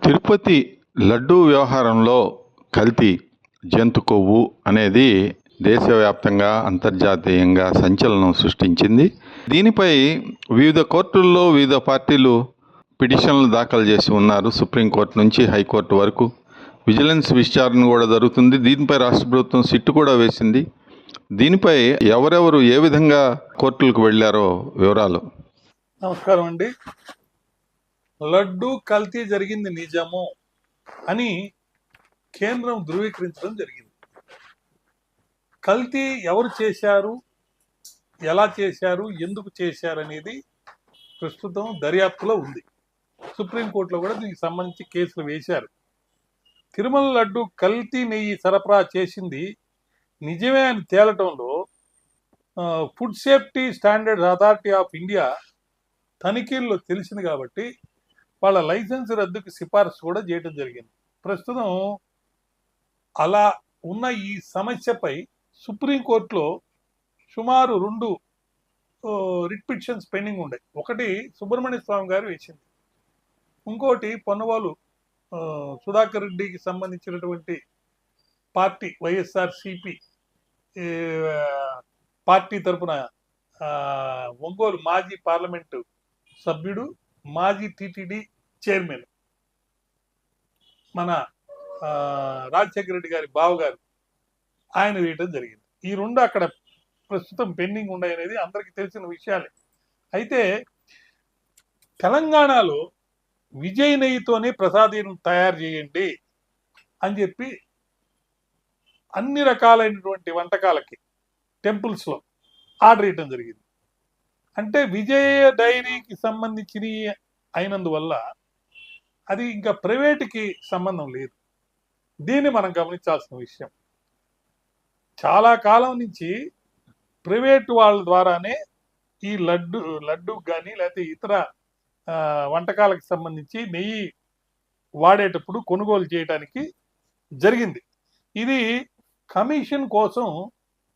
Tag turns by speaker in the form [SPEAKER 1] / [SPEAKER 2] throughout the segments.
[SPEAKER 1] తిరుపతి లడ్డూ వ్యవహారంలో కల్తీ, జంతు కొవ్వు అనేది దేశవ్యాప్తంగా, అంతర్జాతీయంగా సంచలనం సృష్టించింది. దీనిపై వివిధ కోర్టుల్లో వివిధ పార్టీలు పిటిషన్లు దాఖలు చేసి ఉన్నారు. సుప్రీంకోర్టు నుంచి హైకోర్టు వరకు విజిలెన్స్ విచారణ కూడా జరుగుతుంది. దీనిపై రాష్ట్ర ప్రభుత్వం సిట్టు కూడా వేసింది. దీనిపై ఎవరెవరు ఏ విధంగా కోర్టులకు వెళ్ళారో వివరాలు.
[SPEAKER 2] నమస్కారం అండి. లడ్డు కల్తీ జరిగింది నిజము అని కేంద్రం ధృవీకరించడం జరిగింది. కల్తీ ఎవరు చేశారు, ఎలా చేశారు, ఎందుకు చేశారు అనేది ప్రస్తుతం దర్యాప్తులో ఉంది. సుప్రీంకోర్టులో కూడా దీనికి సంబంధించి కేసులు వేశారు. తిరుమల లడ్డు కల్తీ నెయ్యి సరఫరా చేసింది నిజమే అని తేలటంలో food safety standards authority of India తనిఖీల్లో తెలిసింది కాబట్టి వాళ్ళ లైసెన్స్ రద్దుకి సిఫార్సు కూడా చేయడం జరిగింది. ప్రస్తుతం అలా ఉన్న ఈ సమస్యపై సుప్రీంకోర్టులో సుమారు 2 రిట్ పిటిషన్స్ పెండింగ్ ఉన్నాయి. ఒకటి సుబ్రహ్మణ్య స్వామి గారు వేసింది, ఇంకోటి పొన్నవాలు సుధాకర్ రెడ్డికి సంబంధించినటువంటి పార్టీ వైఎస్ఆర్సిపి పార్టీ తరఫున ఒంగోలు మాజీ పార్లమెంటు సభ్యుడు, మాజీ టిటిడి చైర్మన్ మన రాజశేఖర రెడ్డి గారి బావగారు ఆయన వేయటం జరిగింది. ఈ 2 అక్కడ ప్రస్తుతం పెండింగ్ ఉన్నాయనేది అందరికీ తెలిసిన విషయాలే. అయితే తెలంగాణలో విజయ్ నెయ్యితోనే ప్రసాదం తయారు చేయండి అని చెప్పి అన్ని రకాలైనటువంటి వంటకాలకి టెంపుల్స్లో ఆర్డర్ ఇవ్వడం జరిగింది. అంటే విజయ డైరీకి సంబంధించినవి అయినందువల్ల అది ఇంకా ప్రైవేటుకి సంబంధం లేదు. దీన్ని మనం గమనించాల్సిన విషయం. చాలా కాలం నుంచి ప్రైవేటు వాళ్ళ ద్వారానే ఈ లడ్డూకి కానీ లేకపోతే ఇతర వంటకాలకు సంబంధించి నెయ్యి వాడేటప్పుడు కొనుగోలు చేయడానికి జరిగింది. ఇది కమిషన్ కోసం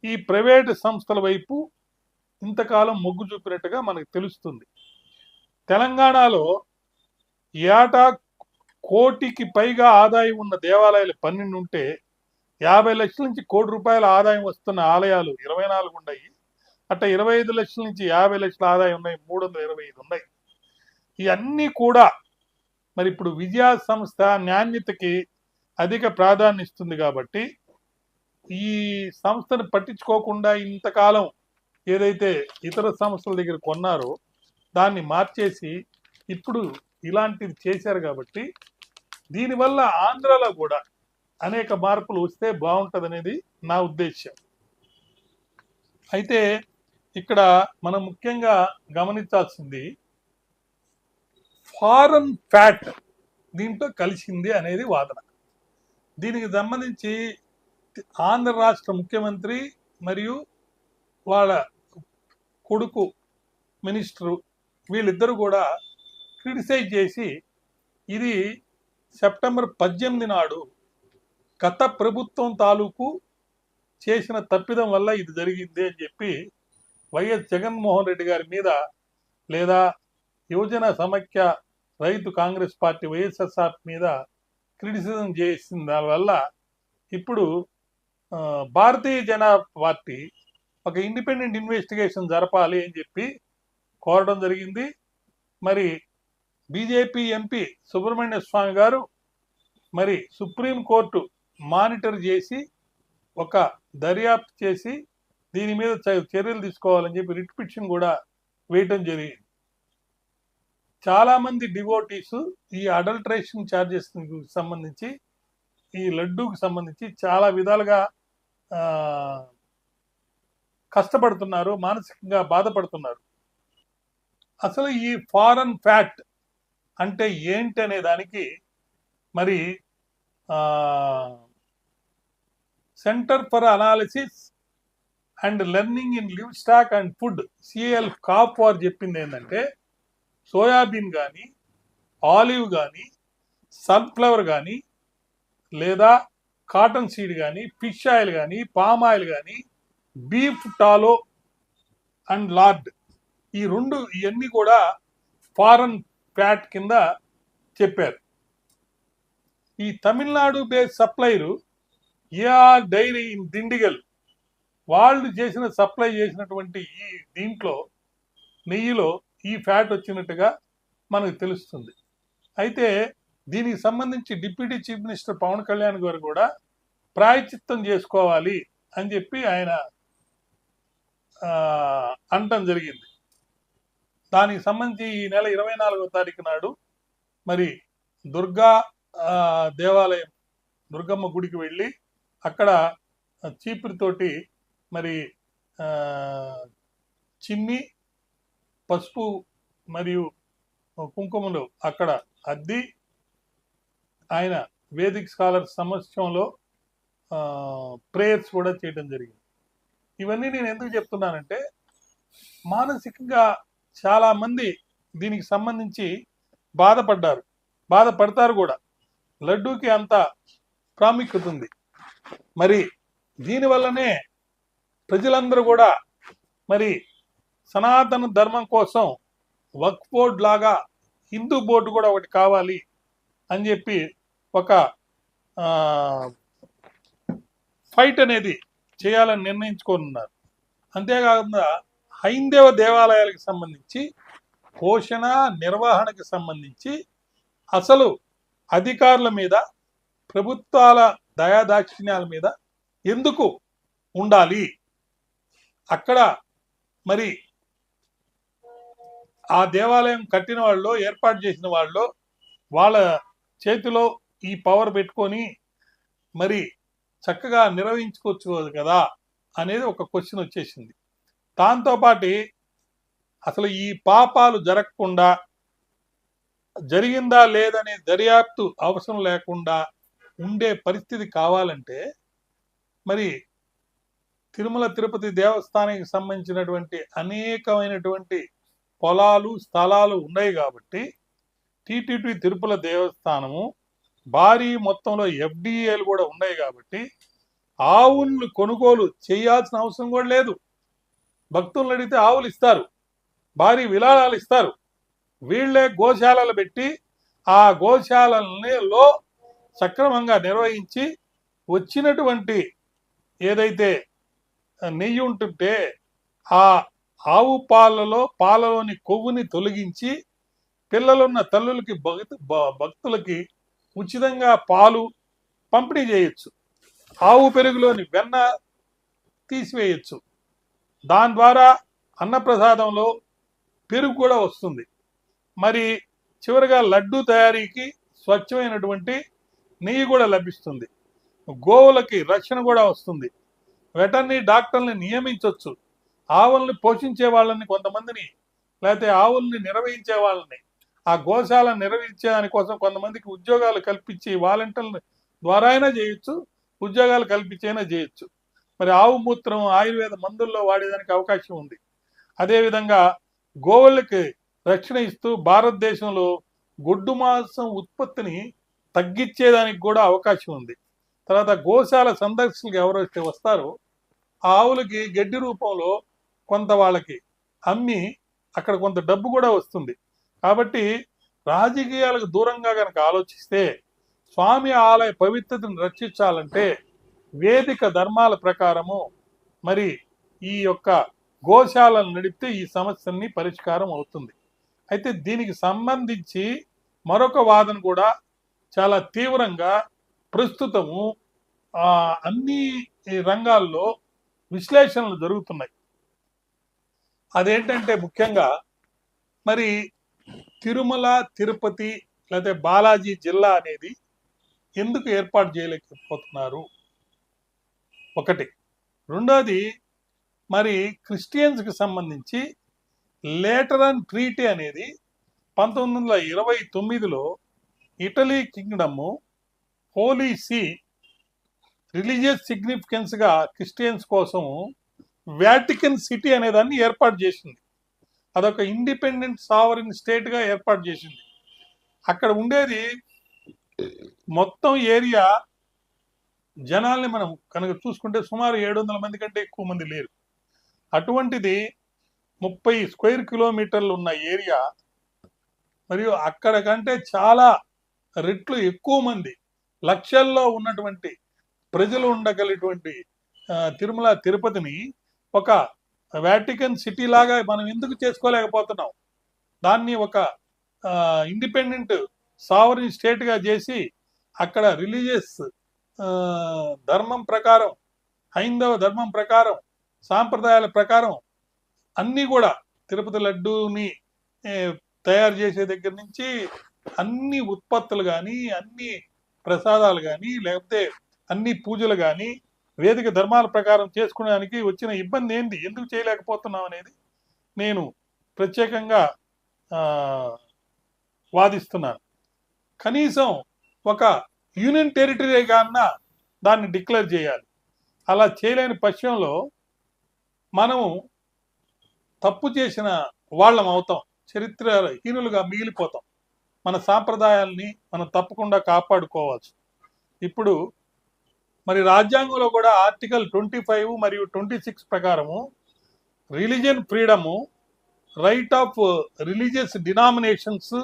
[SPEAKER 2] ఈ ప్రైవేటు సంస్థల వైపు ఇంతకాలం మొగ్గు చూపినట్టుగా మనకు తెలుస్తుంది. తెలంగాణలో ఏటా 1 కోటికి పైగా ఆదాయం ఉన్న దేవాలయాలు 12 ఉంటే 50 లక్షల నుంచి 1 కోటి రూపాయల ఆదాయం వస్తున్న ఆలయాలు 24 ఉన్నాయి. అట్లా 25 లక్షల నుంచి 50 లక్షల ఆదాయం ఉన్నాయి, 325 ఉన్నాయి. ఇవన్నీ కూడా మరి ఇప్పుడు విజయ సంస్థ నాణ్యతకి అధిక ప్రాధాన్యత ఇస్తుంది కాబట్టి ఈ సంస్థను పట్టించుకోకుండా ఇంతకాలం ఏదైతే ఇతర సంస్థల దగ్గర కొన్నారో దాన్ని మార్చేసి ఇప్పుడు ఇలాంటిది చేశారు. కాబట్టి దీనివల్ల ఆంధ్రాలో కూడా అనేక మార్పులు వస్తే బాగుంటుంది అనేది నా ఉద్దేశం. అయితే ఇక్కడ మనం ముఖ్యంగా గమనించాల్సింది ఫారెన్ ఫ్యాట్ దీంట్లో కలిసింది అనేది వాదన. దీనికి సంబంధించి ఆంధ్ర రాష్ట్ర ముఖ్యమంత్రి మరియు వాళ్ళ కొడుకు మినిస్టరు వీళ్ళిద్దరూ కూడా క్రిటిసైజ్ చేసి ఇది సెప్టెంబర్ 18 నాడు గత ప్రభుత్వం తాలూకు చేసిన తప్పిదం వల్ల ఇది జరిగింది అని చెప్పి వైఎస్ జగన్మోహన్ రెడ్డి గారి మీద లేదా యువజన సమైక్య రైతు కాంగ్రెస్ పార్టీ వైఎస్ఆర్ మీద క్రిటిసిజం చేసిన దానివల్ల ఇప్పుడు భారతీయ జనతా పార్టీ ఒక ఇండిపెండెంట్ ఇన్వెస్టిగేషన్ జరపాలి అని చెప్పి కోరడం జరిగింది. మరి బీజేపీ ఎంపీ సుబ్రహ్మణ్య స్వామి గారు మరి సుప్రీంకోర్టు మానిటర్ చేసి ఒక దర్యాప్తు చేసి దీని మీద చర్యలు తీసుకోవాలని చెప్పి రిట్ పిటిషన్ కూడా వేయటం జరిగింది. చాలామంది డివోటీస్ ఈ అడల్ట్రేషన్ ఛార్జెస్ సంబంధించి ఈ లడ్డూకి సంబంధించి చాలా విధాలుగా కష్టపడుతున్నారు, మానసికంగా బాధపడుతున్నారు. అసలు ఈ ఫారెన్ ఫ్యాట్ అంటే ఏంటి అనే దానికి మరి centre for analysis and learning in livestock and food CL కాప్ వారు చెప్పింది ఏంటంటే సోయాబీన్ కానీ, ఆలివ్ కానీ, సన్ఫ్లవర్ కానీ, లేదా కాటన్ సీడ్ కానీ, ఫిష్ ఆయిల్ కానీ, పామ్ ఆయిల్ కానీ, బీఫ్ టాలో అండ్ లార్డ్ ఈ 2 ఇవన్నీ కూడా ఫారెన్ ఫ్యాట్ కింద చెప్పారు. ఈ Tamil Nadu base supplier AR dairy in Dindigul వాళ్ళు చేసిన సప్లై చేసినటువంటి ఈ దీంట్లో నెయ్యిలో ఈ ఫ్యాట్ వచ్చినట్టుగా మనకు తెలుస్తుంది. అయితే దీనికి సంబంధించి deputy chief minister Pawan Kalyan గారు కూడా ప్రాయశ్చిత్తం చేసుకోవాలి అని చెప్పి ఆయన అనటం జరిగింది. దానికి సంబంధించి ఈ నెల 24వ తారీఖు నాడు మరి దుర్గా దేవాలయం దుర్గమ్మ గుడికి వెళ్ళి అక్కడ చీపురితోటి మరి చిమ్మి పసుపు మరియు కుంకుమలు అక్కడ అద్ది ఆయన వేదిక్ స్కాలర్ సమక్షంలో ప్రేయర్స్ కూడా చేయడం జరిగింది. ఇవన్నీ నేను ఎందుకు చెప్తున్నానంటే మానసికంగా చాలా మంది దీనికి సంబంధించి బాధపడతారు కూడా. లడ్డూకి అంత ప్రాముఖ్యత ఉంది. మరి దీనివల్లనే ప్రజలందరూ కూడా మరి సనాతన ధర్మం కోసం వక్ఫ్ బోర్డు లాగా హిందూ బోర్డు కూడా ఒకటి కావాలి అని చెప్పి ఒక ఫైట్ అనేది చేయాలని నిర్ణయించుకున్నారు. అంతేకాకుండా హైందవ దేవాలయాలకు సంబంధించి పోషణ నిర్వహణకు సంబంధించి అసలు అధికారుల మీద ప్రభుత్వాల దయాదాక్షిణ్యాల మీద ఎందుకు ఉండాలి? అక్కడ మరి ఆ దేవాలయం కట్టిన వాళ్ళు ఏర్పాటు చేసిన వాళ్ళు వాళ్ళ చేతిలో ఈ పవర్ పెట్టుకొని మరి చక్కగా నిర్వహించుకోవచ్చు కదా అనేది ఒక క్వశ్చన్ వచ్చేసింది. దాంతోపాటు అసలు ఈ పాపాలు జరగకుండా జరిగిందా లేదనే దర్యాప్తు అవసరం లేకుండా ఉండే పరిస్థితి కావాలంటే మరి తిరుమల తిరుపతి దేవస్థానానికి సంబంధించినటువంటి అనేకమైనటువంటి పొలాలు స్థలాలు ఉన్నాయి కాబట్టి టీటీడీ తిరుపతి దేవస్థానము భారీ మొత్తంలో ఎఫ్డిఏలు కూడా ఉన్నాయి కాబట్టి ఆవులను కొనుగోలు చేయాల్సిన అవసరం కూడా లేదు. భక్తులను అడిగితే ఆవులు ఇస్తారు, భారీ విరాళాలు ఇస్తారు. వీళ్లే గోశాలలు పెట్టి ఆ గోశాలలో సక్రమంగా నిర్వహించి వచ్చినటువంటి ఏదైతే నెయ్యి ఉంటుంటే ఆ ఆవు పాలలోని కొవ్వుని తొలగించి పిల్లలున్న తల్లులకి భక్తులకి ఉచితంగా పాలు పంపిణీ చేయొచ్చు. ఆవు పెరుగులోని వెన్న తీసివేయచ్చు. దాని ద్వారా అన్నప్రసాదంలో పెరుగు కూడా వస్తుంది. మరి చివరిగా లడ్డూ తయారీకి స్వచ్ఛమైనటువంటి నెయ్యి కూడా లభిస్తుంది. గోవులకి రక్షణ కూడా వస్తుంది. వెటర్నరీ డాక్టర్ని నియమించవచ్చు. ఆవుల్ని పోషించే వాళ్ళని కొంతమందిని, లేకపోతే ఆవుల్ని నిర్వహించే వాళ్ళని, ఆ గోశాలను నిర్వహించే దానికోసం కొంతమందికి ఉద్యోగాలు కల్పించి వాలంటీర్ల ద్వారా అయినా చేయొచ్చు, ఉద్యోగాలు కల్పించైనా చేయొచ్చు. మరి ఆవు మూత్రం ఆయుర్వేద మందుల్లో వాడేదానికి అవకాశం ఉంది. అదేవిధంగా గోవులకి రక్షణ ఇస్తూ భారతదేశంలో గొడ్డు మాంసం ఉత్పత్తిని తగ్గించేదానికి కూడా అవకాశం ఉంది. తర్వాత గోశాల సందర్శకులకు ఎవరైతే వస్తారో ఆ ఆవులకి గడ్డి రూపంలో కొంత వాళ్ళకి అమ్మి అక్కడ కొంత డబ్బు కూడా వస్తుంది. కాబట్టి రాజకీయాలకు దూరంగా కనుక ఆలోచిస్తే స్వామి ఆలయ పవిత్రతను రక్షించాలంటే వేదిక ధర్మాల ప్రకారము మరి ఈ యొక్క గోశాలను నడిపితే ఈ సమస్యని పరిష్కారం అవుతుంది. అయితే దీనికి సంబంధించి మరొక వాదన కూడా చాలా తీవ్రంగా ప్రస్తుతము అన్ని రంగాల్లో విశ్లేషణలు జరుగుతున్నాయి. అదేంటంటే ముఖ్యంగా మరి తిరుమల తిరుపతి లేదా బాలాజీ జిల్లా అనేది ఎందుకు ఏర్పాటు చేయలేకపోతున్నారు ఒకటి. రెండోది మరి క్రిస్టియన్స్కి సంబంధించి లేటరన్ ట్రీటీ అనేది 1929లో Italy kingdom holy see religious సిగ్నిఫికెన్స్గా క్రిస్టియన్స్ కోసం వాటికన్ సిటీ అనేదాన్ని ఏర్పాటు చేసింది. అదొక ఇండిపెండెంట్ సావరిన్ స్టేట్గా ఏర్పాటు చేసింది. అక్కడ ఉండేది మొత్తం ఏరియా జనాల్ని మనం కనుక చూసుకుంటే సుమారు 700 మంది కంటే ఎక్కువ మంది లేరు. అటువంటిది 30 స్క్వేర్ కిలోమీటర్లు ఉన్న ఏరియా, మరియు అక్కడ కంటే చాలా రెట్లు ఎక్కువ మంది లక్షల్లో ఉన్నటువంటి ప్రజలు ఉండగలిగినటువంటి తిరుమల తిరుపతిని ఒక వాటికన్ సిటీ లాగా మనం ఎందుకు చేసుకోలేకపోతున్నాం? దాన్ని ఒక ఇండిపెండెంట్ సావరిన్ స్టేట్గా చేసి అక్కడ రిలీజియస్ ధర్మం ప్రకారం, హైందవ ధర్మం ప్రకారం, సాంప్రదాయాల ప్రకారం అన్నీ కూడా తిరుపతి లడ్డూని తయారు చేసే దగ్గర నుంచి అన్ని ఉత్పత్తులు కానీ, అన్ని ప్రసాదాలు కానీ, లేకపోతే అన్ని పూజలు కానీ వేదిక ధర్మాల ప్రకారం చేసుకోవడానికి వచ్చిన ఇబ్బంది ఏంది, ఎందుకు చేయలేకపోతున్నాం అనేది నేను ప్రత్యేకంగా వాదిస్తున్నాను. కనీసం ఒక యూనియన్ టెరిటరీ కన్నా దాన్ని డిక్లేర్ చేయాలి. అలా చేయలేని పక్షంలో మనము తప్పు చేసిన వాళ్ళం అవుతాం, చరిత్రహీనులుగా మిగిలిపోతాం. మన సాంప్రదాయాల్ని మనం తప్పకుండా కాపాడుకోవచ్చు. ఇప్పుడు మరి రాజ్యాంగంలో కూడా ఆర్టికల్ 25 మరియు 26 ప్రకారము religion freedom, right of religious denominations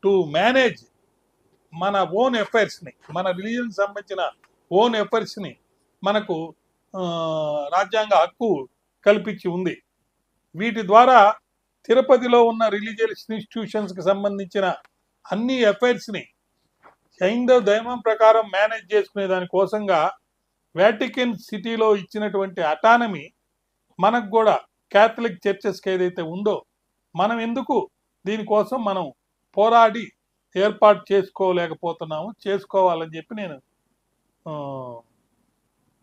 [SPEAKER 2] to manage మన ఓన్ అఫైర్స్ని, మన రిలీజియన్ సంబంధించిన ఓన్ అఫైర్స్ని మనకు రాజ్యాంగ హక్కు కల్పించి ఉంది. వీటి ద్వారా తిరుపతిలో ఉన్న రిలీజియస్ ఇన్స్టిట్యూషన్స్కి సంబంధించిన అన్ని అఫైర్స్ని హైందవ ధర్మం ప్రకారం మేనేజ్ చేసుకునే దానికోసంగా వాటికన్ సిటీలో ఇచ్చినటువంటి అటానమీ మనకు కూడా క్యాథలిక్ చర్చెస్కి ఏదైతే ఉందో మనం ఎందుకు దీనికోసం మనం పోరాడి ఏర్పాటు చేసుకోలేకపోతున్నాము? చేసుకోవాలని చెప్పి నేను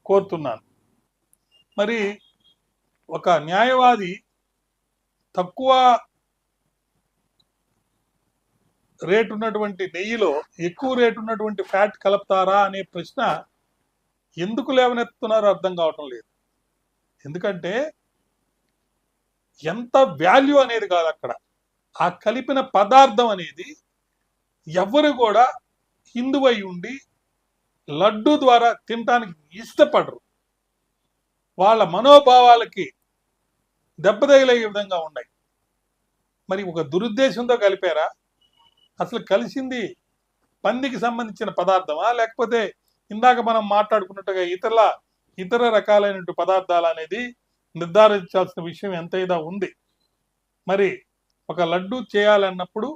[SPEAKER 2] కోరుతున్నాను. మరి ఒక న్యాయవాది తక్కువ రేటు ఉన్నటువంటి నెయ్యిలో ఎక్కువ రేటు ఉన్నటువంటి ఫ్యాట్ కలుపుతారా అనే ప్రశ్న ఎందుకు లేవనెత్తున్నారో అర్థం కావటం లేదు. ఎందుకంటే ఎంత వాల్యూ అనేది కాదు అక్కడ, ఆ కలిపిన పదార్థం అనేది ఎవరు కూడా హిందువై ఉండి లడ్డు ద్వారా తినటానికి ఇష్టపడరు. వాళ్ళ మనోభావాలకి దెబ్బతగిలే విధంగా ఉన్నాయి. మరి ఒక దురుద్దేశంతో కలిపారా? అసలు కలిసింది పందికి సంబంధించిన పదార్థమా, లేకపోతే ఇందాక మనం మాట్లాడుకున్నట్టుగా ఇతర రకాలైన పదార్థాలు అనేది నిర్ధారించాల్సిన విషయం ఎంతైనా ఉంది. మరి ఒక లడ్డు చేయాలన్నప్పుడు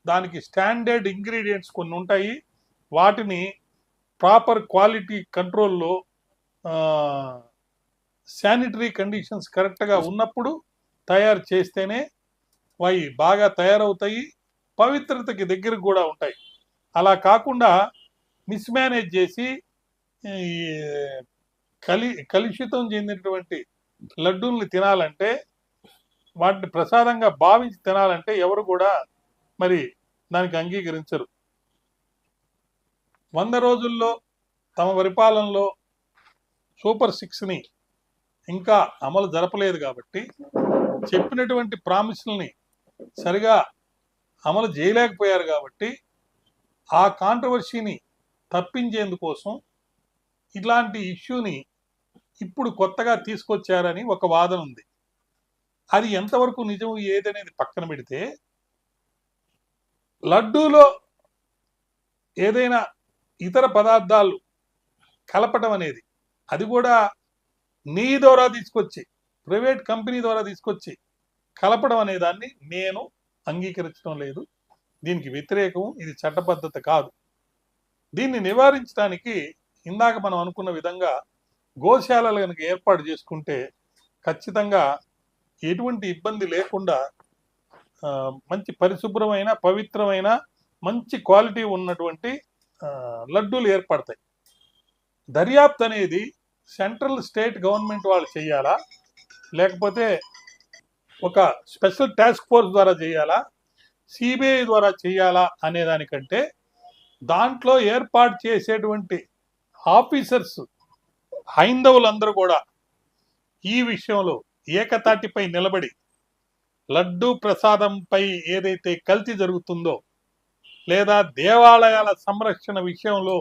[SPEAKER 2] దానికి స్టాండర్డ్ ఇంగ్రీడియంట్స్ కొన్ని ఉంటాయి. వాటిని ప్రాపర్ క్వాలిటీ కంట్రోల్లో శానిటరీ కండిషన్స్ కరెక్ట్గా ఉన్నప్పుడు తయారు చేస్తేనే అవి బాగా తయారవుతాయి, పవిత్రతకి దగ్గరకు కూడా ఉంటాయి. అలా కాకుండా మిస్మేనేజ్ చేసి కలుషితం చెందినటువంటి లడ్డూల్ని తినాలంటే, వాటిని ప్రసాదంగా భావించి తినాలంటే ఎవరు కూడా మరి దానికి అంగీకరించరు. 100 రోజుల్లో తమ పరిపాలనలో సూపర్ 6ని ఇంకా అమలు జరపలేదు కాబట్టి, చెప్పినటువంటి ప్రామిస్లని సరిగా అమలు చేయలేకపోయారు కాబట్టి, ఆ కాంట్రవర్సీని తప్పించేందుకోసం ఇట్లాంటి ఇష్యూని ఇప్పుడు కొత్తగా తీసుకొచ్చారని ఒక వాదన ఉంది. అది ఎంతవరకు నిజం ఏదనేది పక్కన పెడితే, లడ్డూలో ఏదైనా ఇతర పదార్థాలు కలపడం అనేది, అది కూడా నెయ్యి ద్వారా తీసుకొచ్చి, ప్రైవేట్ కంపెనీ ద్వారా తీసుకొచ్చి కలపడం అనే దాన్ని నేను అంగీకరించడం లేదు. దీనికి వ్యతిరేకం, ఇది చట్టబద్ధత కాదు. దీన్ని నివారించడానికి ఇందాక మనం అనుకున్న విధంగా గోశాలలు కనుక ఏర్పాటు చేసుకుంటే ఖచ్చితంగా ఎటువంటి ఇబ్బంది లేకుండా మంచి పరిశుభ్రమైన, పవిత్రమైన, మంచి క్వాలిటీ ఉన్నటువంటి లడ్డూలు ఏర్పడతాయి. దర్యాప్తు అనేది సెంట్రల్ స్టేట్ గవర్నమెంట్ వాళ్ళు చేయాలా, లేకపోతే ఒక స్పెషల్ టాస్క్ ఫోర్స్ ద్వారా చేయాలా, సిబిఐ ద్వారా చేయాలా అనే దానికంటే దాంట్లో ఏర్పాటు చేసేటువంటి ఆఫీసర్స్ హైందవులందరూ కూడా ఈ విషయంలో ఏకతాటిపై నిలబడి లడ్డూ ప్రసాదంపై ఏదైతే కల్తీ జరుగుతుందో, లేదా దేవాలయాల సంరక్షణ విషయంలో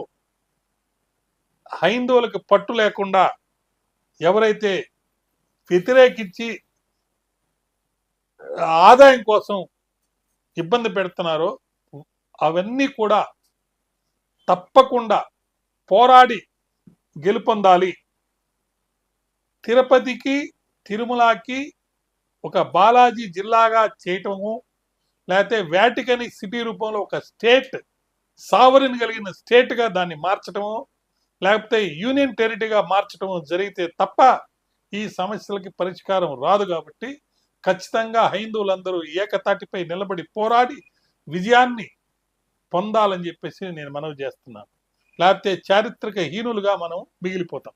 [SPEAKER 2] హైందవులకు పట్టు లేకుండా ఎవరైతే వ్యతిరేకించి ఆదాయం కోసం ఇబ్బంది పెడుతున్నారో అవన్నీ కూడా తప్పకుండా పోరాడి గెలుపొందాలి. తిరుపతికి తిరుమలకి ఒక బాలాజీ జిల్లాగా చేయటము, లేకపోతే వాటికన్ సిటీ రూపంలో ఒక స్టేట్ సావరిన్ కలిగిన స్టేట్గా దాన్ని మార్చటము, లేకపోతే యూనియన్ టెరిటరీగా మార్చటము జరిగితే తప్ప ఈ సమస్యలకి పరిష్కారం రాదు. కాబట్టి ఖచ్చితంగా హైందువులందరూ ఏకతాటిపై నిలబడి పోరాడి విజయాన్ని పొందాలని చెప్పేసి నేను మనవి చేస్తున్నాను. లేకపోతే చారిత్రక హీనులుగా మనం మిగిలిపోతాం.